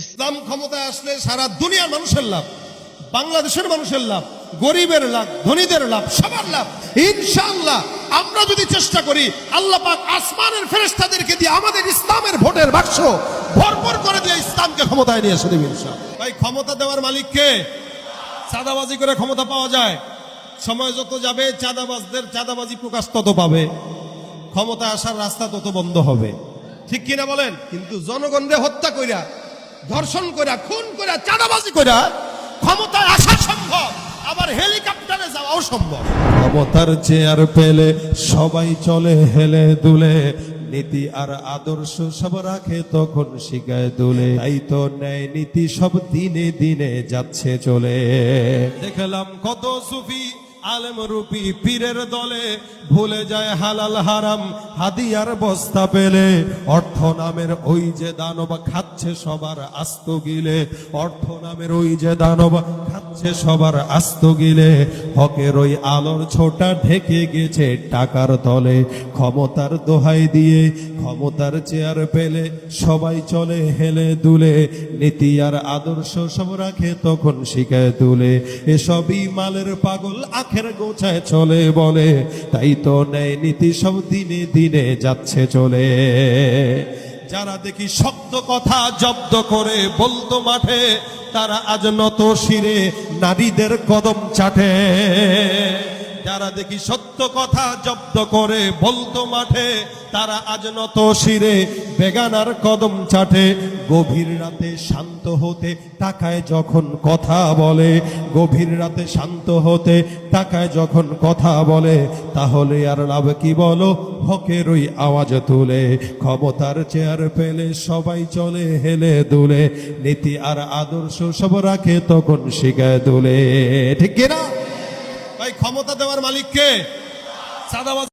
ইসলাম ক্ষমতায় আসলে সারা দুনিয়ার মানুষের লাভ, বাংলাদেশের মানুষের লাভ, গরিবের লাভ, ধনীদের লাভ, সবার লাভ। ইনশাআল্লাহ আমরা যদি চেষ্টা করি, আল্লাহ পাক আসমানের ফেরেশতাদেরকে দিয়ে আমাদের ইসলামের ভোটের বাক্স ভরপুর করে দিয়ে ইসলামকে ক্ষমতায় নিয়ে এসে দেবে ইনশাআল্লাহ। ভাই, ক্ষমতা দেওয়ার মালিক কে? চাঁদাবাজি করে ক্ষমতা পাওয়া যায়? সময় যত যাবে চাঁদাবাজদের চাঁদাবাজি প্রকাশ তত পাবে, ক্ষমতা আসার রাস্তা তত বন্ধ হবে। ঠিক কিনা বলেন? কিন্তু জনগণকে হত্যা কইরা, ধর্ষণ কইরা, খুন কইরা, চাঁদাবাজি কইরা ক্ষমতায় আসা সম্ভব, আবার হেলিকপ্টারে যাওয়াও সম্ভব। ক্ষমতার চেয়ার পেলে সবাই চলে হেলে দুলে, নীতি আর আদর্শ সব রাখে তখন শিখায় দুলে। তাই তো ন্যায় নীতি সব দিনে দিনে যাচ্ছে চলে। দেখলাম কত সুফি আলেম রূপী পীরের দলে ভুলে যায় হালাল হারাম হাদিয়ার বস্তা পেলে। অর্থ নামের ওই যে দানব খাচ্ছে সবার আস্ত গিলে, অর্থ নামের ওই যে দানব খাচ্ছে সবার আস্ত গিলে। হকের ওই আলোর ছোটা ঢেকে গেছে টাকার তলে। ক্ষমতার দোহাই দিয়ে ক্ষমতার চেয়ার পেলে সবাই চলে হেলে দুলে, নীতি আর আদর্শ সব রাখে তখন শিখায় তুলে। এসবই মালের পাগল আখের গোছায় চলে বলে, তাই তো ন্যায় নীতি সব দিনে দিনে যাচ্ছে চলে। যারা দেখি শব্দ কথা জব্দ করে বলতো মাঠে, তারা আজ নত শিরে নারীদের কদম চাটে। যারা দেখি সত্য কথা জব্দ করে বলতো মাঠে, তারা আজ নত শিরে বেগানার কদম চাটে। গভীর রাতে শান্ত হতে টাকায় যখন কথা বলে, গভীর রাতে শান্ত হতে টাকায় যখন কথা বলে, তাহলে আর লাভ কি বলো? হকের ওই আওয়াজ তুলে। ক্ষমতার চেয়ার পেলে সবাই চলে হেলে দুলে, নীতি আর আদর্শ সব রাখে তখন শিখায় দুলে। ঠিক কিনা? ভাই, ক্ষমতা দেওয়ার মালিক কে? চাঁদাবাজ